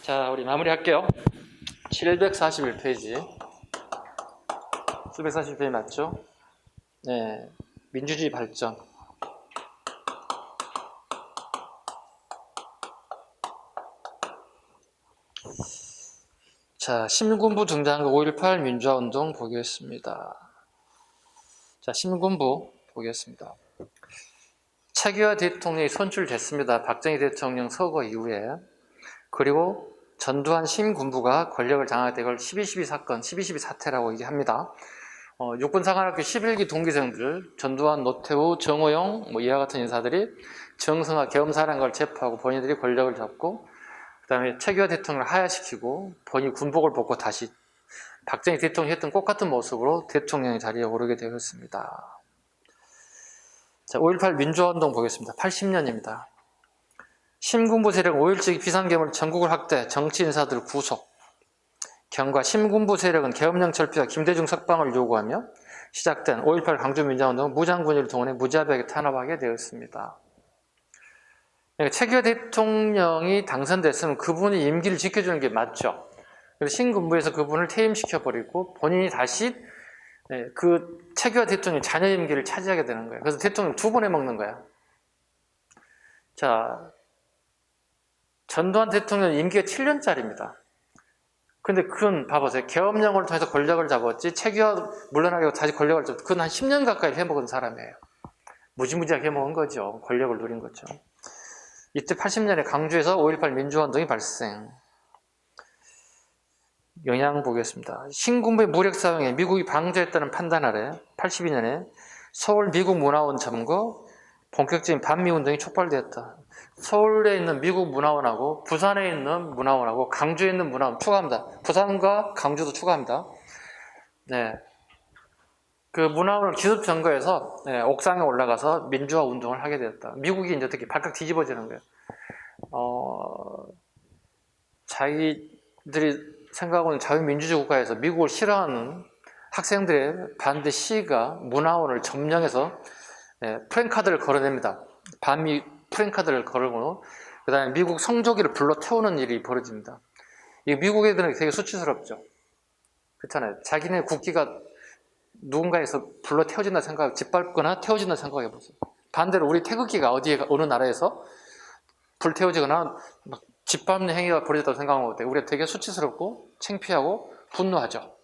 자, 우리 마무리할게요. 741페이지. 741페이지 맞죠? 네. 민주주의 발전. 자, 신군부 등장한 5.18 민주화운동 보겠습니다. 자, 신군부 보겠습니다. 차기화 대통령이 선출됐습니다. 박정희 대통령 서거 이후에. 그리고 전두환 신군부가 권력을 장악했다. 이걸 12.12 사건, 12.12 사태라고 얘기합니다. 육군사관학교 11기 동기생들, 전두환, 노태우, 정호영, 이와 같은 인사들이 정성화 계엄사령관을 체포하고 본인들이 권력을 잡고, 그 다음에 차기화 대통령을 하야시키고, 본인이 군복을 벗고 다시 박정희 대통령이 했던 똑같은 모습으로 대통령의 자리에 오르게 되었습니다. 자, 5.18 민주화운동 보겠습니다. 80년입니다. 신군부 세력은 5.17 비상계엄을 전국을 확대, 정치 인사들 구속. 경과 신군부 세력은 계엄령 철폐와 김대중 석방을 요구하며 시작된 5.18 광주민주화운동은 무장군을 동원해 무자비하게 탄압하게 되었습니다. 그러니까 차기화 대통령이 당선됐으면 그분이 임기를 지켜주는 게 맞죠. 그래서 신군부에서 그분을 퇴임시켜버리고 본인이 다시 그 차기화 대통령 자녀 임기를 차지하게 되는 거예요. 그래서 대통령 두 번 해먹는 거야. 자, 전두환 대통령 임기가 7년짜리입니다. 근데 그건 봐보세요. 계엄령을 통해서 권력을 잡았지 차기화 물러나게 다시 권력을 잡았지. 그건 한 10년 가까이 해먹은 사람이에요. 무지무지하게 해먹은 거죠. 권력을 누린 거죠. 이때 80년에 강주에서 5.18 민주화운동이 발생. 영향 보겠습니다. 신군부의 무력 사용에 미국이 방조했다는 판단 아래 82년에 서울 미국 문화원 점거, 본격적인 반미운동이 촉발되었다. 서울에 있는 미국 문화원하고 부산에 있는 문화원하고 강주에 있는 문화원 추가합니다. 부산과 강주도 추가합니다. 네. 그 문화원을 기습 점거해서 옥상에 올라가서 민주화 운동을 하게 되었다. 미국이 이제 어떻게 발칵 뒤집어지는 거예요. 자기들이 생각하고는 자유민주주의 국가에서 미국을 싫어하는 학생들의 반대 시위가 문화원을 점령해서 프랭카드를 걸어냅니다. 반미 프랭카드를 걸고 그 다음에 미국 성조기를 불러 태우는 일이 벌어집니다. 이게 미국 애들은 되게 수치스럽죠. 그렇잖아요. 자기네 국기가 누군가에서 불러 태워진다 생각, 짓밟거나 태워진다 생각해 보세요. 반대로 우리 태극기가 어느 나라에서 불태워지거나 막 짓밟는 행위가 벌어졌다고 생각하면 어때요? 우리가 되게 수치스럽고 창피하고 분노하죠.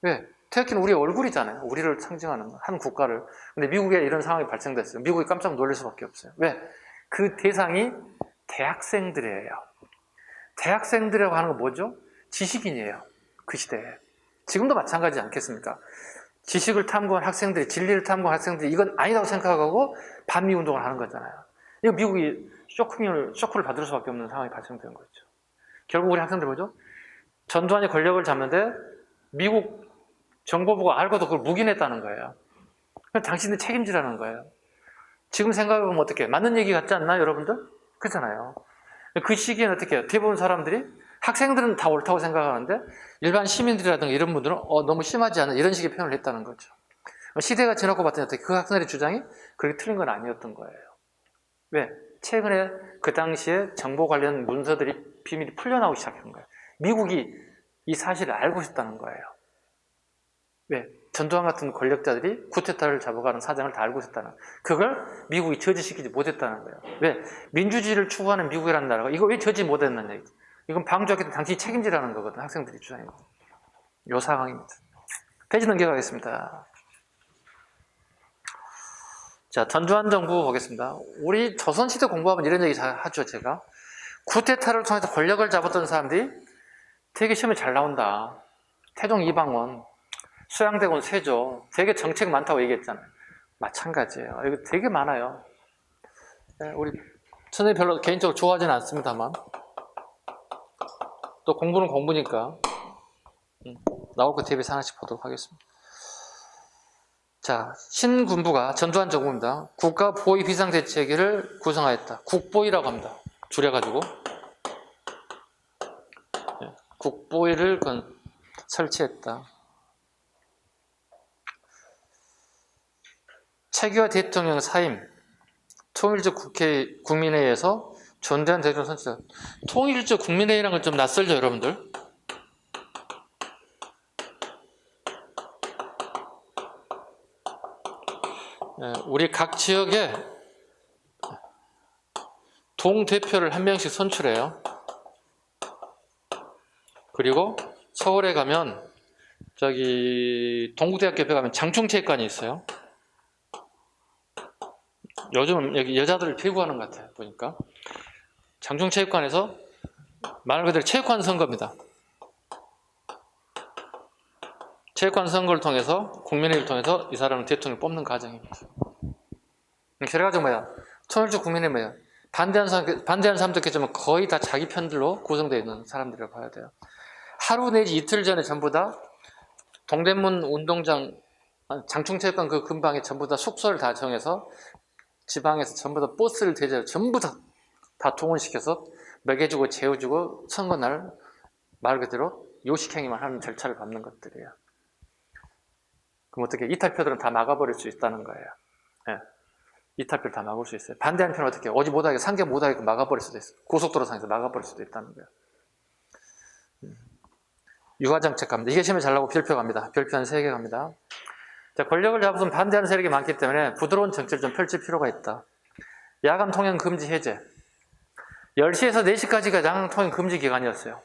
왜? 태극기는 우리 얼굴이잖아요. 우리를 상징하는 한 국가를. 근데 미국에 이런 상황이 발생됐어요. 미국이 깜짝 놀랄 수밖에 없어요. 왜? 그 대상이 대학생들이에요. 대학생들이라고 하는 건 뭐죠? 지식인이에요. 그 시대에. 지금도 마찬가지지 않겠습니까? 지식을 탐구한 학생들이, 진리를 탐구한 학생들이 이건 아니라고 생각하고 반미운동을 하는 거잖아요. 이거 미국이 쇼크를 받을 수밖에 없는 상황이 발생된 거죠. 결국 우리 학생들 뭐죠? 전두환이 권력을 잡는데 미국 정보부가 알고도 그걸 묵인했다는 거예요. 당신들 책임지라는 거예요. 지금 생각해보면 어떻게 맞는 얘기 같지 않나 여러분들? 그렇잖아요. 그 시기에는 어떻게 해요? 대부분 사람들이 학생들은 다 옳다고 생각하는데 일반 시민들이라든가 이런 분들은 너무 심하지 않은 이런 식의 표현을 했다는 거죠. 시대가 지나고 봤더니 어떻게 그 학생들의 주장이 그렇게 틀린 건 아니었던 거예요. 왜? 최근에 그 당시에 정보 관련 문서들이 비밀이 풀려나오기 시작한 거예요. 미국이 이 사실을 알고 있었다는 거예요. 왜? 전두환 같은 권력자들이 쿠데타를 잡아가는 사정을 다 알고 있었다는 거예요. 그걸 미국이 저지시키지 못했다는 거예요. 왜? 민주주의를 추구하는 미국이라는 나라가 이거 왜 저지 못했느냐. 이건 방조했기 당신이 책임지라는 거거든. 학생들이 주장이거든. 이 상황입니다. 페이지 넘겨가겠습니다. 자, 전두환 정부 보겠습니다. 우리 조선시대 공부하면 이런 얘기 잘 하죠, 제가. 쿠데타를 통해서 권력을 잡았던 사람들이 되게 시험에 잘 나온다. 태종 이방원, 수양대군 세조, 되게 정책 많다고 얘기했잖아요. 마찬가지예요. 이거 되게 많아요. 우리 선생님 별로 개인적으로 좋아하지는 않습니다만 또 공부는 공부니까 나올 거 TV에서 하나씩 보도록 하겠습니다. 자, 신군부가 전두환 정부입니다. 국가보위 비상대책위를 구성하였다. 국보위라고 합니다. 줄여가지고 국보위를 설치했다. 차기화 대통령 사임, 통일적 국민회의에서 전대한 대중 선출. 통일적 국민회의라는 건 좀 낯설죠, 여러분들? 우리 각 지역에 동대표를 한 명씩 선출해요. 그리고 서울에 가면 저기 동국대학교 옆에 가면 장충체육관이 있어요. 요즘은 여기 여자들을 피구하는 것 같아요, 보니까. 장충체육관에서 말 그대로 체육관 선거입니다. 체육관 선거를 통해서 국민회의를 통해서 이 사람을 대통령을 뽑는 과정입니다. 결과적으로 뭐야? 통일적 국민회의 뭐야? 반대하는 사람들께지만 거의 다 자기 편들로 구성되어 있는 사람들이라고 봐야 돼요. 하루 내지 이틀 전에 전부 다 동대문 운동장, 장충체육관 그 근방에 전부 다 숙소를 다 정해서 지방에서 전부 다 버스를 대절 전부 다 동원시켜서 먹여주고 재워주고 선거날 말 그대로 요식행위만 하는 절차를 밟는 것들이에요. 그럼 어떻게 이탈표들은 다 막아버릴 수 있다는 거예요. 네. 이탈표를 다 막을 수 있어요. 반대하는 편은 어떻게 오지 못하게 상계 못하게 막아버릴 수도 있어요. 고속도로상에서 막아버릴 수도 있다는 거예요. 유화정책 갑니다. 이게 시험에 잘 나오고 별표 갑니다. 별표 한 3개 갑니다. 자, 권력을 잡으면 반대하는 세력이 많기 때문에 부드러운 정책을 좀 펼칠 필요가 있다. 야간 통행 금지 해제. 10시에서 4시까지가 야간 통행 금지 기간이었어요.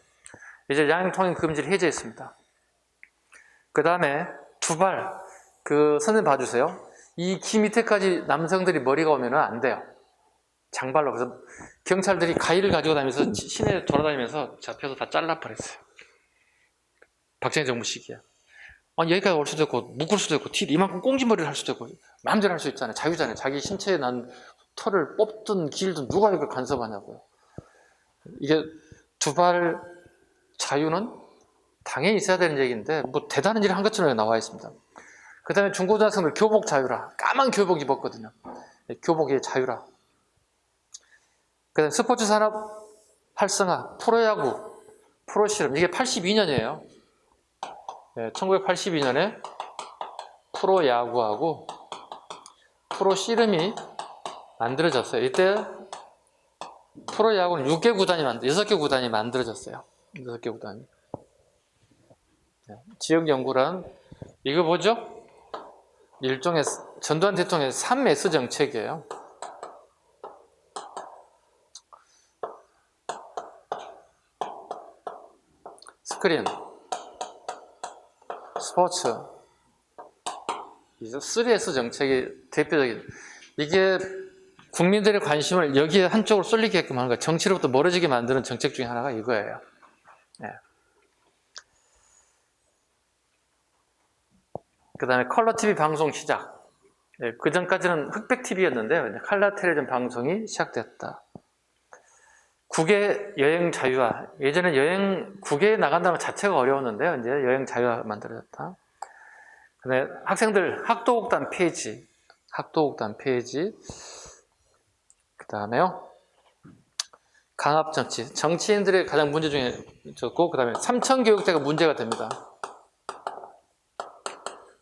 이제 야간 통행 금지를 해제했습니다. 그 다음에 두발, 선생님 봐주세요. 이 귀 밑에까지 남성들이 머리가 오면 안 돼요. 장발로. 그래서 경찰들이 가위를 가지고 다니면서 시내 돌아다니면서 잡혀서 다 잘라버렸어요. 박정희 정부 시기에. 여기까지 올 수도 있고 묶을 수도 있고 이만큼 꽁지머리를 할 수도 있고 마음대로 할 수 있잖아요. 자유잖아요. 자기 신체에 난 털을 뽑든 길든 누가 이걸 간섭하냐고요. 이게 두발 자유는 당연히 있어야 되는 얘기인데 뭐 대단한 일을 한 것처럼 나와 있습니다. 그 다음에 중고등학생들 교복 자유라. 까만 교복 입었거든요. 교복의 자유라. 그 다음에 스포츠 산업 활성화, 프로야구, 프로실험. 이게 82년이에요. 1982년에 프로야구하고 프로씨름이 만들어졌어요. 이때 프로야구는 6개 구단이 6개 구단이 만들어졌어요. 6개 구단이. 지역연구란 이거 뭐죠? 일종의 전두환 대통령의 3S 정책이에요. 스크린, 스포츠, 3S 정책이 대표적인, 이게 국민들의 관심을 여기에 한쪽으로 쏠리게끔 하는 거예요. 정치로부터 멀어지게 만드는 정책 중에 하나가 이거예요. 네. 그 다음에 컬러 TV 방송 시작. 네, 그 전까지는 흑백 TV였는데 컬러 텔레비전 방송이 시작됐다. 국외 여행 자유화. 예전에 국외에 나간다는 자체가 어려웠는데요. 이제 여행 자유화 만들어졌다. 그 다음에 학생들 학도곡단 폐지. 그 다음에요. 강압정치. 정치인들의 가장 문제 중에 있었고, 그 다음에 삼천교육대가 문제가 됩니다.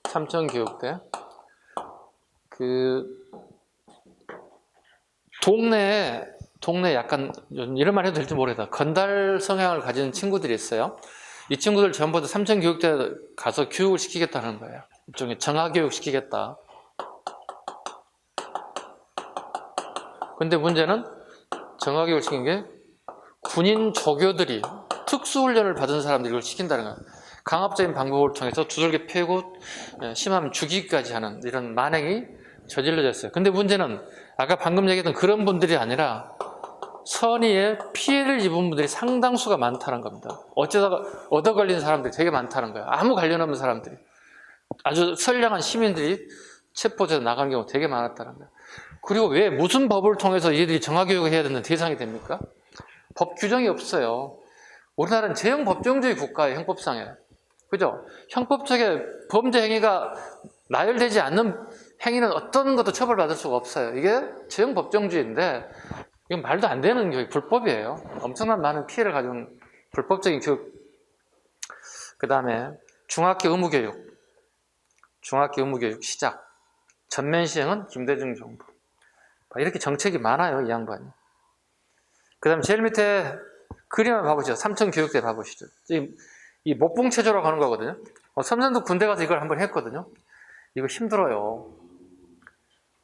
삼천교육대. 동네에 약간, 이런 말 해도 될지 모르겠다. 건달 성향을 가진 친구들이 있어요. 이 친구들 전부 다 삼천교육대 가서 교육을 시키겠다는 거예요. 일종의 정화교육 시키겠다. 근데 문제는 정화교육을 시킨 게 군인 조교들이 특수훈련을 받은 사람들이 이걸 시킨다는 거예요. 강압적인 방법을 통해서 두들겨 패고 심하면 죽이기까지 하는 이런 만행이 저질러졌어요. 근데 문제는 아까 방금 얘기했던 그런 분들이 아니라 선의에 피해를 입은 분들이 상당수가 많다는 겁니다. 어쩌다가 얻어 걸린 사람들이 되게 많다는 거예요. 아무 관련 없는 사람들이. 아주 선량한 시민들이 체포돼서 나간 경우 되게 많았다는 거예요. 그리고 왜 무슨 법을 통해서 얘들이 정화교육을 해야 되는 대상이 됩니까? 법 규정이 없어요. 우리나라는 제형법정주의 국가예요. 형법상에. 그죠? 형법적에 범죄 행위가 나열되지 않는 행위는 어떤 것도 처벌받을 수가 없어요. 이게 제형법정주의인데 이건 말도 안 되는 교육, 불법이에요. 엄청난 많은 피해를 가져온 불법적인 교육. 그 다음에 중학교 의무교육 시작. 전면 시행은 김대중 정부. 이렇게 정책이 많아요, 이 양반이. 그 다음 제일 밑에 그림을 봐보시죠. 삼천교육대 봐보시죠. 이 목봉체조라고 하는 거거든요. 선생님도 군대 가서 이걸 한번 했거든요. 이거 힘들어요.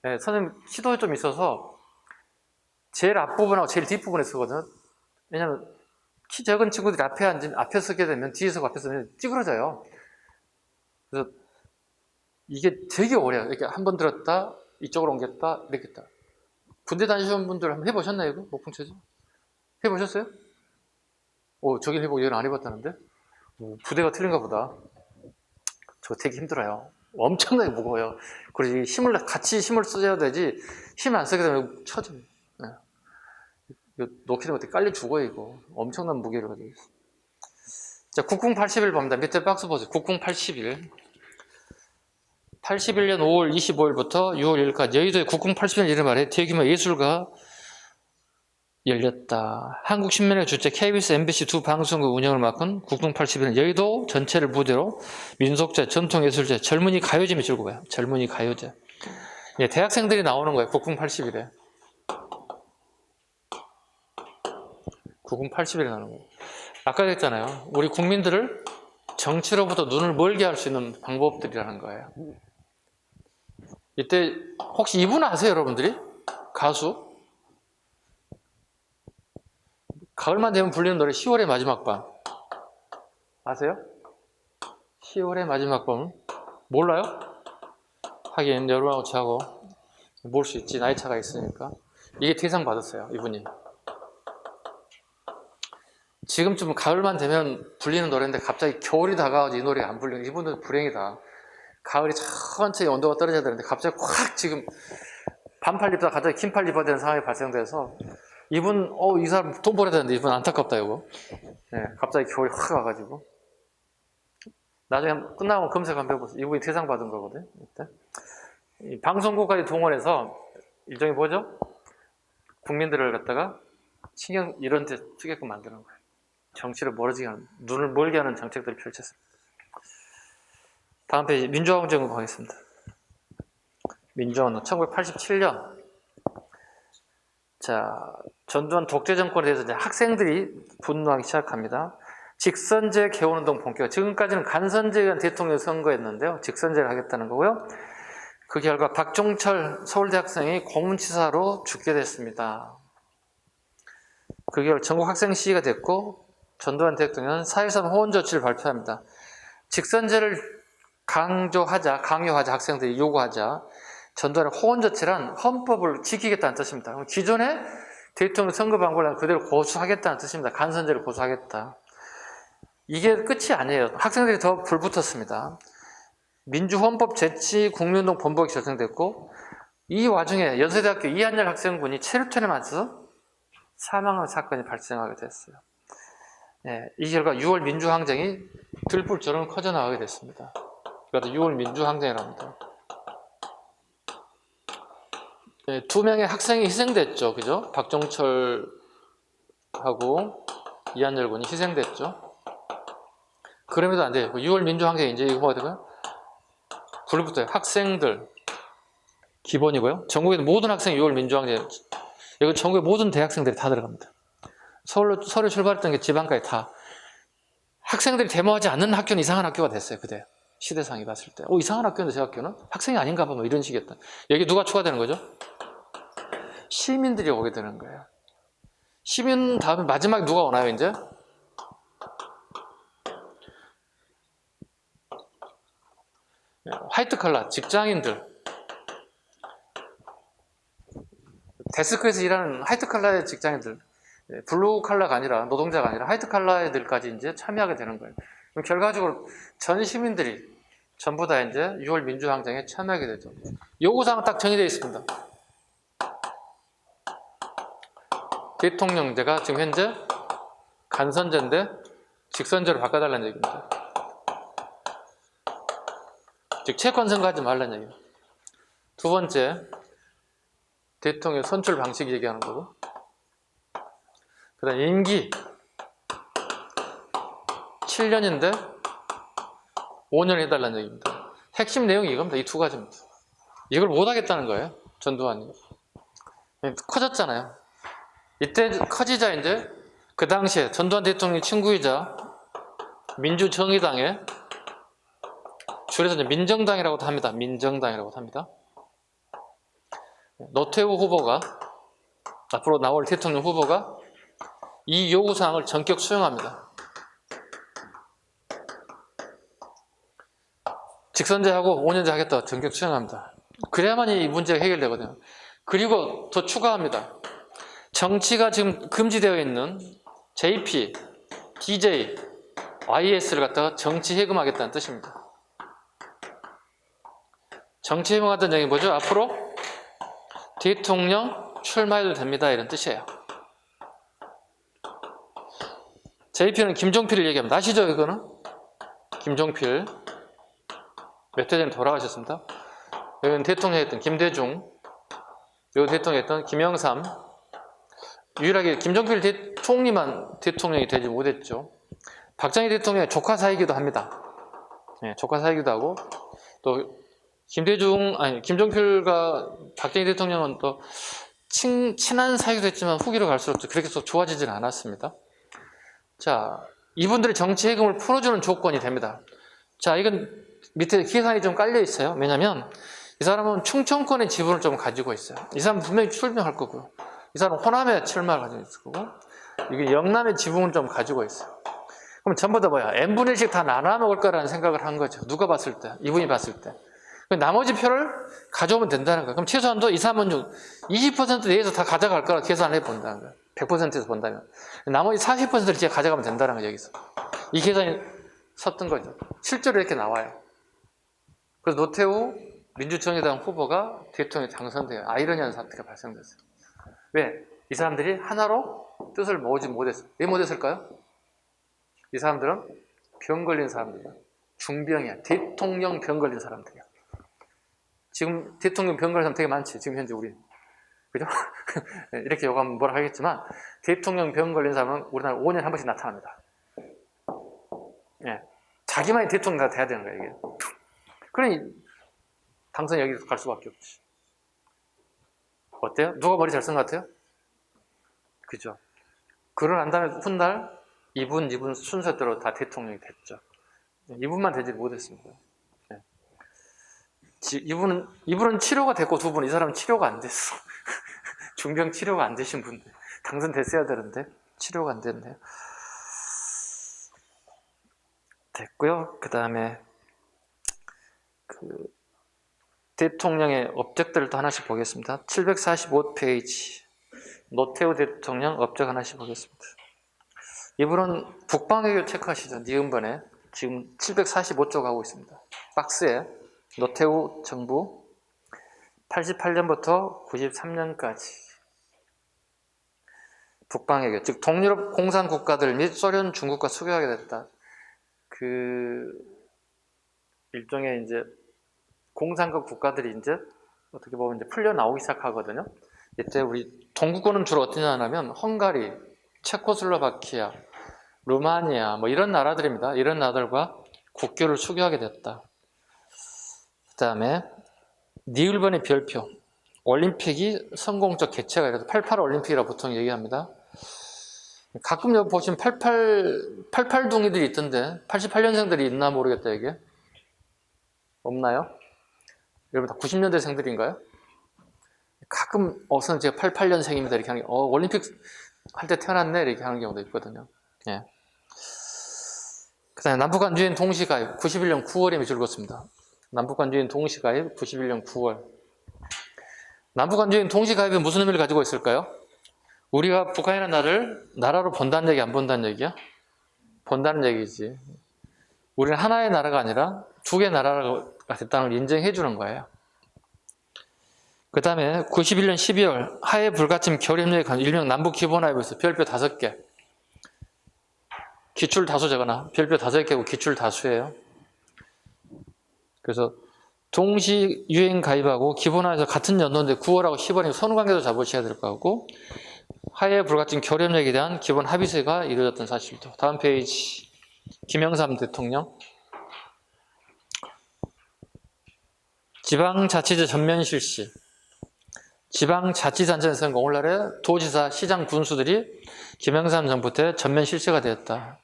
네, 선생님 시도에 좀 있어서 제일 앞부분하고 제일 뒷부분에 쓰거든요. 왜냐면 키 적은 친구들이 앞에 서게 되면 뒤에서 앞에 서면 찌그러져요. 그래서 이게 되게 어려워요. 이렇게 한 번 들었다, 이쪽으로 옮겼다, 이렇게 했다. 군대 다니시는 분들 한번 해보셨나요, 이거? 목봉체조? 해보셨어요? 저긴 해보고 얘는 안 해봤다는데? 부대가 틀린가 보다. 저거 되게 힘들어요. 엄청나게 무거워요. 그리고 같이 힘을 써야 되지, 힘 안 쓰게 되면 쳐집니다. 네. 이거 놓게 되면 어떻게 깔려 죽어요, 이거. 엄청난 무게를 가지고 있어요. 자, 국궁 80일 봅니다. 밑에 박스 보세요. 국궁 80일. 81년 5월 25일부터 6월 1일까지 여의도의 국궁 80일 이름 아래 대규모 예술가 열렸다. 한국신문의 주최 KBS, MBC 두 방송국 운영을 맡은 국궁 80일은 여의도 전체를 무대로 민속제, 전통예술제, 젊은이 가요제 및 즐거워요. 젊은이 가요제. 예, 대학생들이 나오는 거예요. 국궁 80일에. 국궁 80일에 나오는 거예요. 아까 그랬잖아요. 우리 국민들을 정치로부터 눈을 멀게 할 수 있는 방법들이라는 거예요. 이때 혹시 이분 아세요, 여러분들이? 가수? 가을만 되면 불리는 노래 10월의 마지막 밤 아세요? 10월의 마지막 밤 몰라요? 하긴 여러분하고 저하고 모를 수 있지, 나이 차가 있으니까. 이게 대상 받았어요, 이분이. 지금쯤 가을만 되면 불리는 노래인데 갑자기 겨울이 다가와서 이 노래가 안 불리는, 이분은 불행이다. 가을이 천천히 온도가 떨어져야 되는데 갑자기 확 지금 반팔 입다가 갑자기 긴팔 입어야 되는 상황이 발생돼서 이분 이 사람 돈 벌어야 되는데 이분 안타깝다 이거. 네, 갑자기 겨울이 확 와가지고 나중에 끝나고 검색 한번 해보세요. 이분이 대상 받은 거거든요. 이 방송국까지 동원해서 일종의 뭐죠? 국민들을 갖다가 신경 이런 데 쓰게끔 만드는 거예요. 정치를 멀어지게 하는, 눈을 멀게 하는 정책들을 펼쳤습니다. 다음 페이지 민주화운동 가겠습니다. 민주화운동 1987년. 자, 전두환 독재 정권에 대해서 이제 학생들이 분노하기 시작합니다. 직선제 개헌운동 본격. 지금까지는 간선제에 의한 대통령 선거였는데요. 직선제를 하겠다는 거고요. 그 결과 박종철 서울대 학생이 공문치사로 죽게 됐습니다. 그 결과 전국 학생 시위가 됐고 전두환 대통령은 4.13 호원 조치를 발표합니다. 직선제를 강요하자 학생들이 요구하자. 전두환의 호원 조치란 헌법을 지키겠다는 뜻입니다. 기존의 대통령 선거 방법을 그대로 고수하겠다는 뜻입니다. 간선제를 고수하겠다. 이게 끝이 아니에요. 학생들이 더 불붙었습니다. 민주헌법 제치 국민운동 본부가 결성됐고 이 와중에 연세대학교 이한열 학생분이 체류탄에 맞아서 사망한 사건이 발생하게 됐어요. 네, 이 결과 6월 민주항쟁이 들불처럼 커져나가게 됐습니다. 그래서 6월 민주항쟁이랍니다. 네, 2명의 학생이 희생됐죠. 그죠? 박종철하고 이한열 군이 희생됐죠. 그럼에도 안 돼요. 6월 민주항쟁이 이제 이거 뭐가 될까요? 불붙어요. 학생들 기본이고요. 전국의 모든 학생이 6월 민주항쟁, 여기 전국의 모든 대학생들이 다 들어갑니다. 서울로 출발했던 게 지방까지 다. 학생들이 데모하지 않는 학교는 이상한 학교가 됐어요. 그때 시대상이 봤을 때 이상한 학교인데 제 학교는 학생이 아닌가 봐, 뭐 이런 식이었다. 여기 누가 추가되는 거죠? 시민들이 오게 되는 거예요. 시민 다음에 마지막에 누가 오나요? 이제 화이트 칼라 직장인들, 데스크에서 일하는 화이트 칼라의 직장인들, 블루 칼라가 아니라 노동자가 아니라 화이트 칼라들까지 이제 참여하게 되는 거예요. 그럼 결과적으로 전 시민들이 전부 다 이제 6월 민주항쟁에 참여하게 되죠. 요구사항은 딱 정해져 있습니다. 대통령제가 지금 현재 간선제인데 직선제로 바꿔달라는 얘기입니다. 즉 채권 선거하지 말라는 얘기입니다. 두 번째, 대통령 선출 방식 얘기하는 거고, 그 다음 임기 7년인데 5년 해달라는 얘기입니다. 핵심 내용이 이겁니다. 이 두 가지입니다. 이걸 못하겠다는 거예요. 전두환이. 커졌잖아요. 이때 커지자 이제 그 당시에 전두환 대통령 친구이자 민주정의당의 줄여서 이제 민정당이라고도 합니다. 민정당이라고 합니다. 노태우 후보가 앞으로 나올 대통령 후보가 이 요구사항을 전격 수용합니다. 직선제하고 5년제 하겠다 전격 수용합니다. 그래야만 이 문제가 해결되거든요. 그리고 더 추가합니다. 정치가 지금 금지되어 있는 JP, DJ, YS를 갖다가 정치 해금하겠다는 뜻입니다. 정치 해금하다는 얘기 뭐죠? 앞으로 대통령 출마해도 됩니다. 이런 뜻이에요. JP는 김종필을 얘기합니다. 아시죠? 이거는? 김종필. 몇 해 전에 돌아가셨습니다. 여기는 대통령이었던 김대중, 여기 대통령이었던 김영삼, 유일하게 김종필 총리만 대통령이 되지 못했죠. 박정희 대통령의 조카 사이기도 합니다. 네, 조카 사이기도 하고, 또 김종필과 박정희 대통령은 또 친한 사이기도 했지만 후기로 갈수록 그렇게 속 좋아지지는 않았습니다. 자, 이분들의 정치 해금을 풀어주는 조건이 됩니다. 자, 이건 밑에 계산이 좀 깔려 있어요. 왜냐면 이 사람은 충청권의 지분을 좀 가지고 있어요. 이 사람은 분명히 출마할 거고요. 이 사람은 호남에 출마를 가지고 있을 거고, 이게 영남의 지분을 좀 가지고 있어요. 그럼 전부 다 뭐야? n분의 1씩 다 나눠 먹을 거라는 생각을 한 거죠. 누가 봤을 때? 이분이 봤을 때. 나머지 표를 가져오면 된다는 거예요. 그럼 최소한도 2, 3은 중 20% 내에서 다 가져갈 거라 계산을 해본다는 거예요. 100%에서 본다면. 나머지 40%를 제가 가져가면 된다는 거예요, 여기서. 이 계산이 섰던 거죠. 실제로 이렇게 나와요. 그래서 노태우 민주정의당 후보가 대통령에 당선돼요. 아이러니한 사태가 발생됐어요. 왜? 이 사람들이 하나로 뜻을 모으지 못했어요. 왜 못했을까요? 이 사람들은 병 걸린 사람들이야. 중병이야. 대통령 병 걸린 사람들이야. 지금 대통령 병 걸린 사람 되게 많지. 지금 현재 우리. 그죠? 이렇게 요구하면 뭐라 하겠지만 대통령 병 걸린 사람은 우리나라 5년에 한 번씩 나타납니다. 예. 자기만이 대통령 다 돼야 되는 거야, 이게. 그러니 당선이 여기로 갈 수밖에 없지. 어때요? 누가 머리 잘 쓴 것 같아요? 그죠? 그러고 난 다음에 훗날 이분 순서대로 다 대통령이 됐죠. 이분만 되지 못했습니다. 네. 이분은 치료가 됐고 두 분, 이 사람은 치료가 안 됐어. 중병 치료가 안 되신 분들. 당선됐어야 되는데 치료가 안 됐네요. 됐고요. 그 다음에 대통령의 업적들을 또 하나씩 보겠습니다. 745페이지 노태우 대통령 업적 하나씩 보겠습니다. 이분은 북방외교 체크하시죠. 니은번에 지금 745쪽 하고 있습니다. 박스에 노태우 정부 88년부터 93년까지 북방외교, 즉 동유럽 공산 국가들 및 소련, 중국과 수교하게 됐다. 일종의 이제 공산국 국가들이 이제 어떻게 보면 이제 풀려 나오기 시작하거든요. 이때 우리 동구권은 주로 어떻게 하냐면 헝가리, 체코슬로바키아, 루마니아 뭐 이런 나라들입니다. 이런 나라들과 국교를 수교하게 됐다. 그 다음에 니을번의 별표, 올림픽이 성공적 개최가 이래서 88 올림픽이라고 보통 얘기합니다. 가끔 여기 보시면 88둥이들이 있던데 88년생들이 있나 모르겠다 이게. 없나요? 여러분 다 90년대생들인가요? 가끔 선생님 제가 88년생입니다 이렇게 하는 게 올림픽 할 때 태어났네 이렇게 하는 경우도 있거든요. 예. 그 다음에 남북한주인 동시가입 91년 9월에 즐겁습니다. 남북한주인 동시가입 91년 9월. 남북한주인 동시가입이 무슨 의미를 가지고 있을까요? 우리가 북한이라는 나라로 본다는 얘기 안 본다는 얘기야? 본다는 얘기지. 우리는 하나의 나라가 아니라 두 개의 나라가 됐다는 걸 인정해 주는 거예요. 그 다음에 91년 12월 하해 불가침 결의협력에 관한 일명 남북기본화협에서 별표 5개. 기출 다수제거나 별표 5개고 기출 다수예요. 그래서 동시 유행 가입하고 기본화해서 같은 연도인데 9월하고 10월이면 선후관계도 잡으셔야 될 거고 하해 불가침 결의협력에 대한 기본 합의서가 이루어졌던 사실입니다. 다음 페이지 김영삼 대통령 지방자치제 전면 실시 지방자치단체 선거 오늘날에 도지사, 시장, 군수들이 김영삼 정부 때 전면 실시가 되었다.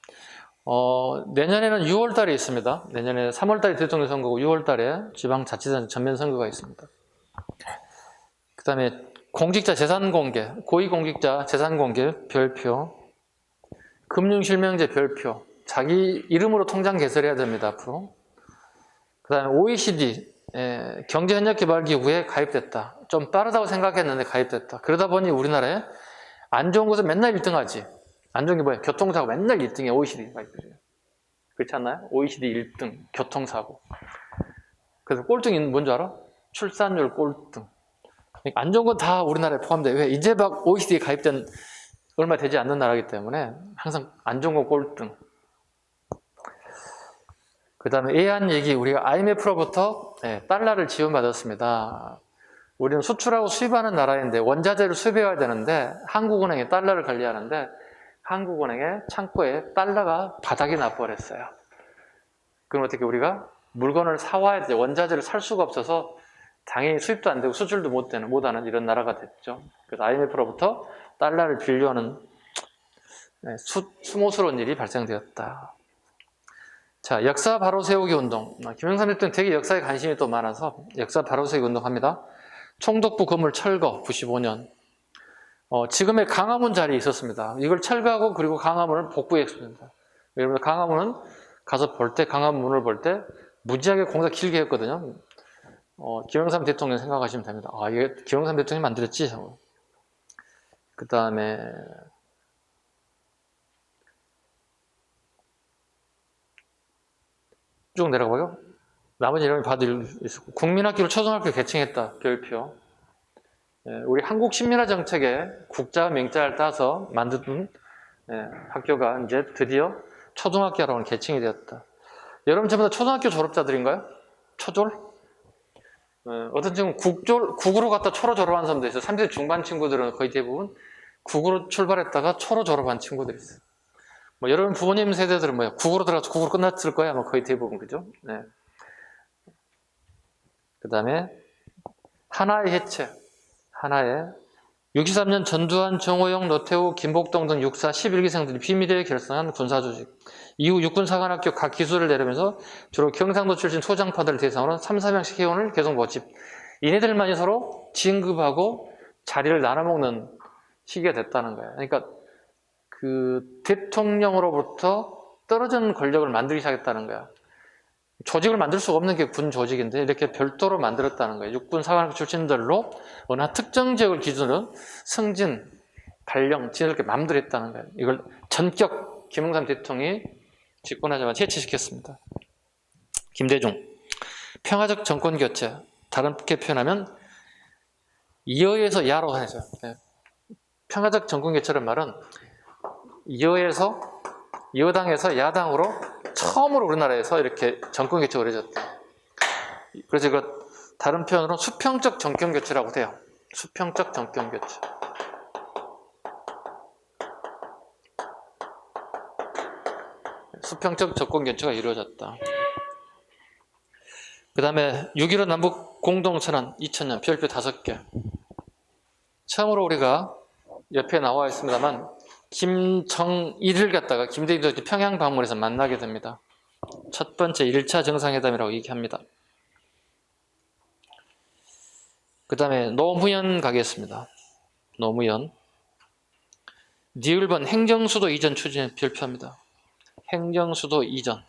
내년에는 6월 달에 있습니다. 내년에 3월 달에 대통령 선거고 6월 달에 지방자치단체 전면 선거가 있습니다. 그 다음에 공직자 재산 공개, 고위공직자 재산 공개 별표, 금융실명제 별표, 자기 이름으로 통장 개설해야 됩니다, 앞으로. 그 다음에 OECD, 경제협력개발기구에 가입됐다. 좀 빠르다고 생각했는데 가입됐다. 그러다 보니 우리나라에 안 좋은 것은 맨날 1등하지. 안 좋은 게 뭐야? 교통사고 맨날 1등이야, OECD 가입되죠. 그렇지 않나요? OECD 1등, 교통사고. 그래서 꼴등이 뭔지 알아? 출산율 꼴등. 안 좋은 건 다 우리나라에 포함돼. 왜? 이제 막 OECD에 가입된 얼마 되지 않는 나라이기 때문에 항상 안 좋은 건 꼴등. 그 다음에 애한 얘기, 우리가 IMF로부터 달러를 지원받았습니다. 우리는 수출하고 수입하는 나라인데 원자재를 수입해야 되는데 한국은행에 달러를 관리하는데 한국은행의 창고에 달러가 바닥이 나버렸어요. 그럼 어떻게 우리가 물건을 사와야 돼. 원자재를 살 수가 없어서 당연히 수입도 안 되고 수출도 못하는 이런 나라가 됐죠. 그래서 IMF로부터 달러를 빌려하는 수모스러운 일이 발생되었다. 자, 역사 바로 세우기 운동. 김영삼 대통령 되게 역사에 관심이 또 많아서 역사 바로 세우기 운동합니다. 총독부 건물 철거 95년. 지금의 강화문 자리에 있었습니다. 이걸 철거하고 그리고 강화문을 복구했습니다. 여러분 강화문은 가서 볼 때 강화문을 볼 때 무지하게 공사 길게 했거든요. 김영삼 대통령 생각하시면 됩니다. 아, 이게 김영삼 대통령이 만들었지? 그 다음에 쭉 내려가고요. 나머지 이름이 봐도 있었고 국민학교를 초등학교 개칭했다. 별표. 우리 한국 식민화 정책에 국자 명자를 따서 만든 학교가 이제 드디어 초등학교라고는 개칭이 되었다. 여러분 전부 다 초등학교 졸업자들인가요? 초졸? 어떤 친구는 국으로 갔다 초로 졸업한 사람도 있어요. 30대 중반 친구들은 거의 대부분 국으로 출발했다가 초로 졸업한 친구들이 있어요. 뭐 여러분 부모님 세대들은 뭐야? 국으로 들어가서 국으로 끝났을 거야. 뭐 거의 대부분 그죠? 네. 그 다음에 하나의 해체. 하나의 63년 전두환, 정호영, 노태우, 김복동 등 육사 11기생들이 비밀리에 결성한 군사조직. 이후 육군사관학교 각 기수를 내리면서 주로 경상도 출신 소장파들을 대상으로 3, 4명씩 회원을 계속 모집. 이네들만이 서로 진급하고 자리를 나눠먹는 시기가 됐다는 거예요. 그러니까 그 대통령으로부터 떨어진 권력을 만들기 시작했다는 거야. 조직을 만들 수가 없는 게 군 조직인데 이렇게 별도로 만들었다는 거예요. 육군 사관학교 출신들로 어느 특정 지역을 기준으로 승진, 발령, 진을 이렇게 마음대로 했다는 거예요. 이걸 전격 김영삼 대통령이 집권하자마자 해체시켰습니다. 김대중, 평화적 정권 교체. 다르게 표현하면 여에서 야로 하죠. 평화적 정권 교체라는 말은 여당에서 야당으로 처음으로 우리나라에서 이렇게 정권 교체가 이루어졌다. 그래서 이거 다른 표현으로 수평적 정권 교체라고 돼요. 수평적 정권 교체. 수평적 정권 교체가 이루어졌다. 그 다음에 6.15 남북 공동선언 2000년 별표 5개. 처음으로 우리가 옆에 나와 있습니다만 김정일을 갖다가 김대중이 평양 방문해서 만나게 됩니다. 첫 번째 1차 정상회담이라고 얘기합니다. 그 다음에 노무현 가겠습니다. 노무현. 니을번 행정수도 이전 추진 별표합니다. 행정수도 이전.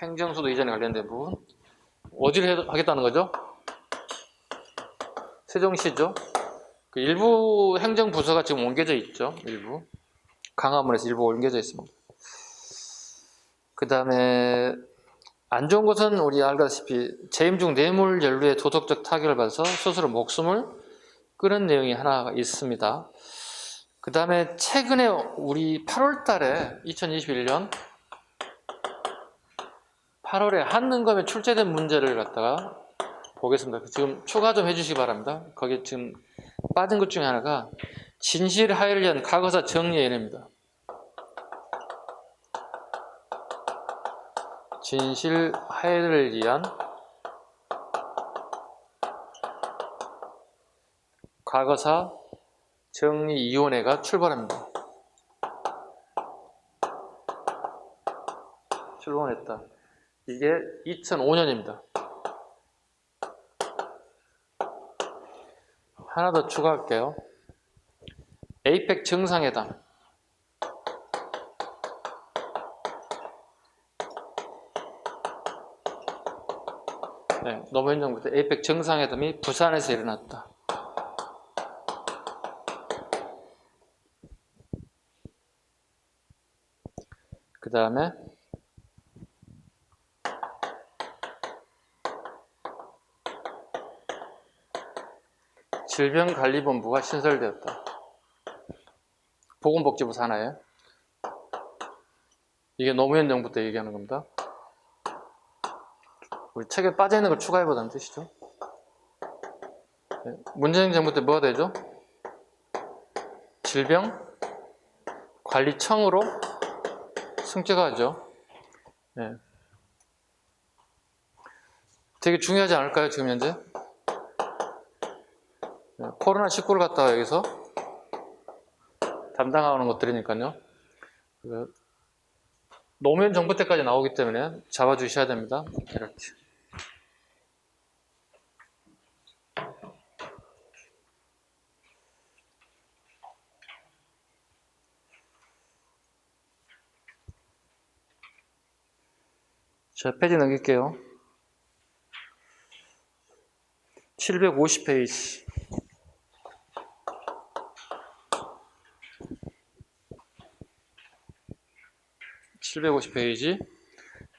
행정수도 이전에 관련된 부분. 어디를 하겠다는 거죠? 세종시죠. 그 일부 행정부서가 지금 옮겨져 있죠. 일부. 강화문에서 일부 옮겨져 있습니다. 그 다음에 안 좋은 것은 우리 알다시피 재임 중 뇌물 연루의 도덕적 타격을 받아서 스스로 목숨을 끊은 내용이 하나 있습니다. 그 다음에 최근에 우리 8월 달에 2021년 8월에 한능검에 출제된 문제를 갖다가 보겠습니다. 지금 추가 좀 해주시기 바랍니다. 거기에 지금 빠진 것 중에 하나가 진실하해를 위한 과거사 정리해냅니다. 진실하해를 위한 과거사 정리위원회가 출범합니다. 출범했다. 이게 2005년입니다. 하나 더 추가할게요. 에이펙 정상회담. 네, 노무현 정부 때 에이펙 정상회담이 부산에서 일어났다. 그 다음에 질병관리본부가 신설되었다. 보건복지부 산하에. 이게 노무현 정부 때 얘기하는 겁니다. 우리 책에 빠져있는 걸 추가해보자는 뜻이죠. 네, 문재인 정부 때 뭐가 되죠? 질병관리청으로 승격가 하죠. 네. 되게 중요하지 않을까요, 지금 현재? 네, 코로나19를 갖다가 여기서 담당하는 것들이니까요. 노무현 정부 때까지 나오기 때문에 잡아주셔야 됩니다. 이렇게. 자, 페이지 넘길게요. 750페이지.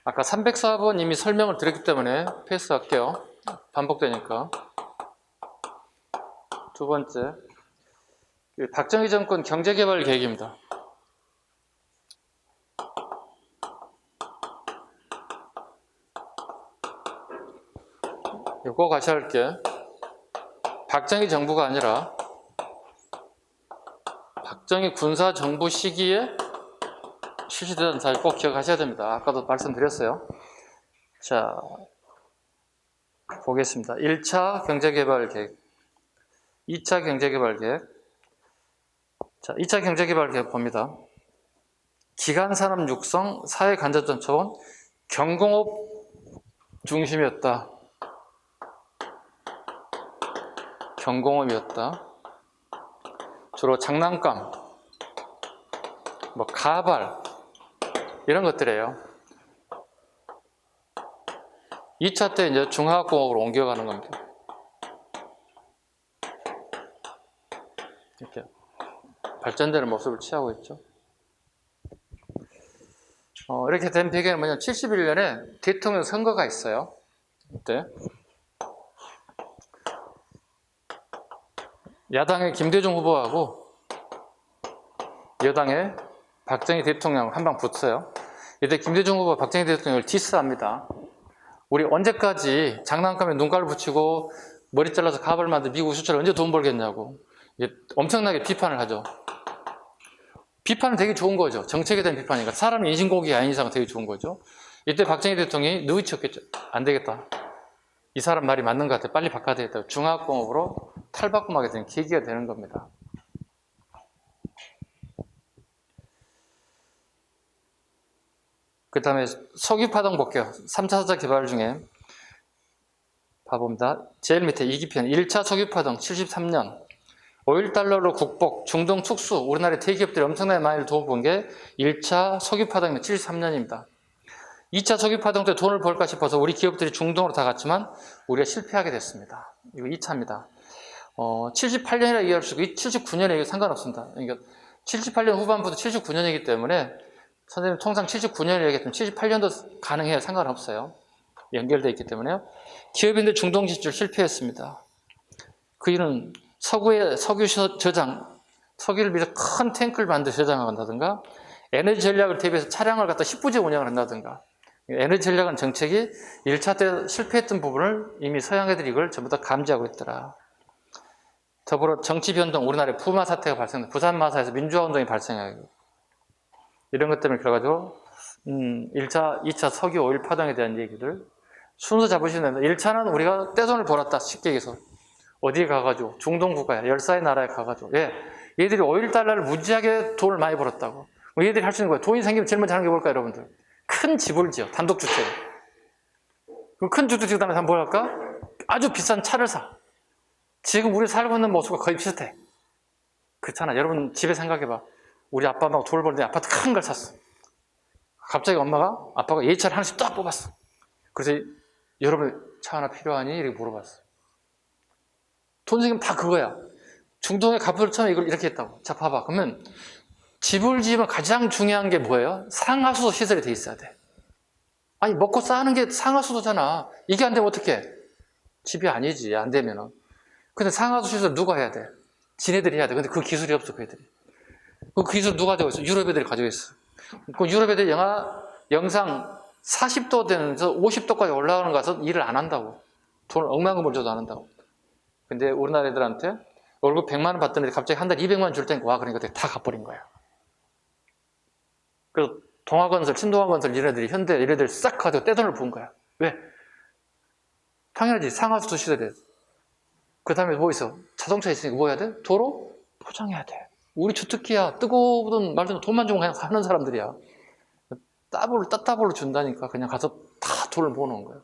아까 304번 이미 설명을 드렸기 때문에 패스할게요. 반복되니까. 두 번째, 박정희 정권 경제개발 계획입니다. 꼭 아셔야 할 게, 박정희 정부가 아니라 박정희 군사정부 시기에 실시되던 사실 꼭 기억하셔야 됩니다. 아까도 말씀드렸어요. 자, 보겠습니다. 1차 경제개발 계획, 2차 경제개발 계획. 자, 2차 경제개발 계획 봅니다. 기간산업 육성, 사회간접점 차원, 경공업 중심이었다. 경공업이었다. 주로 장난감, 뭐 가발 이런 것들이에요. 2차 때 이제 중화학공업으로 옮겨가는 겁니다. 이렇게 발전되는 모습을 취하고 있죠. 이렇게 된 배경은 뭐냐면 71년에 대통령 선거가 있어요. 이때 야당의 김대중 후보하고 여당의 박정희 대통령 한 방 붙어요. 이때 김대중 후보가 박정희 대통령을 디스합니다. 우리 언제까지 장난감에 눈깔 붙이고 머리 잘라서 가발 만든 미국 수출을 언제 돈 벌겠냐고 엄청나게 비판을 하죠. 비판은 되게 좋은 거죠. 정책에 대한 비판이니까. 사람 인신공격이 아닌 이상은 되게 좋은 거죠. 이때 박정희 대통령이 누이쳤겠죠. 안 되겠다. 이 사람 말이 맞는 것 같아. 빨리 바꿔야 되겠다. 중화학공업으로 탈바꿈하게 된 계기가 되는 겁니다. 그 다음에 석유파동 볼게요. 3차, 4차 개발 중에 봐봅니다. 제일 밑에 2기편 1차 석유파동 73년 5.1달러로 국복, 중동 축수, 우리나라의 대기업들이 엄청나게 많이 도움본 게 1차 석유파동이 73년입니다. 2차 석유파동 때 돈을 벌까 싶어서 우리 기업들이 중동으로 다 갔지만 우리가 실패하게 됐습니다. 이거 2차입니다. 78년이라 얘기할 수 있고 79년에 이거 상관없습니다. 그러니까 78년 후반부터 79년이기 때문에 선생님 통상 79년을 얘기했지만 78년도 가능해요. 상관없어요. 연결되어 있기 때문에요. 기업인들 중동 진출 실패했습니다. 그 이유는 서구의 석유 저장, 석유를 위해서 큰 탱크를 만들어 저장한다든가 에너지 전략을 대비해서 차량을 갖다 10부제 운영을 한다든가 에너지 전략은 정책이 1차 때 실패했던 부분을 이미 서양 애들이 이걸 전부 다 감지하고 있더라. 더불어 정치 변동, 우리나라에 부마 사태가 발생돼 부산 마사에서 민주화 운동이 발생하고 이런 것 때문에 그래가지고 1차, 2차 석유 오일 파동에 대한 얘기들 순서 잡으시면 됩니다. 1차는 우리가 떼돈을 벌었다. 쉽게 얘기해서 어디에 가가지고 중동 국가에 열사의 나라에 가가지고 얘들이 오일 달러를 무지하게 돈을 많이 벌었다고. 얘들이 할 수 있는 거예요. 돈이 생기면 제일 먼저 하는 게 뭘까요, 여러분들? 큰 집을 지어, 단독주택. 그럼 큰 주택 지은 다음에 뭘 할까? 아주 비싼 차를 사. 지금 우리 살고 있는 모습과 거의 비슷해. 그렇잖아. 여러분 집에 생각해봐. 우리 아빠 엄마가 돈을 벌 때 아파트 큰 걸 샀어. 갑자기 아빠가 예차를 하나씩 딱 뽑았어. 그래서 여러분 차 하나 필요하니? 이렇게 물어봤어. 돈 생기면 다 그거야. 중동의 가부를 처음에 이걸 이렇게 했다고. 자, 봐봐. 그러면 집을 지으면 가장 중요한 게 뭐예요? 상하수도 시설이 돼 있어야 돼. 아니, 먹고 싸는 게 상하수도잖아. 이게 안 되면 어떡해? 집이 아니지, 안 되면은. 근데 상하수도 시설 누가 해야 돼? 지네들이 해야 돼. 근데 그 기술이 없어, 그 애들이. 그 기술 누가 가지고 있어? 유럽 애들이 가지고 있어. 그 유럽 애들이 영상 40도 되면서 50도까지 올라가는 거 가서 일을 안 한다고. 돈을 억만금을 줘도 안 한다고. 근데 우리나라 애들한테 월급 100만 원 받던 애들이 갑자기 한 달 200만 원 줄 테니까 와, 그러니까 다 갚아버린 거야. 그래서 동아건설, 신동아건설 이런 애들이 현대 이런 애들 싹 가지고 떼돈을 부은 거야. 왜? 당연하지. 상하수도 시설에. 그 다음에 뭐 있어? 자동차 있으니까 뭐 해야 돼? 도로 포장해야 돼. 우리 주특기야. 뜨거우든 말든 돈만 주면 그냥 하는 사람들이야. 따블로 준다니까 그냥 가서 다 돈을 모아놓은 거예요.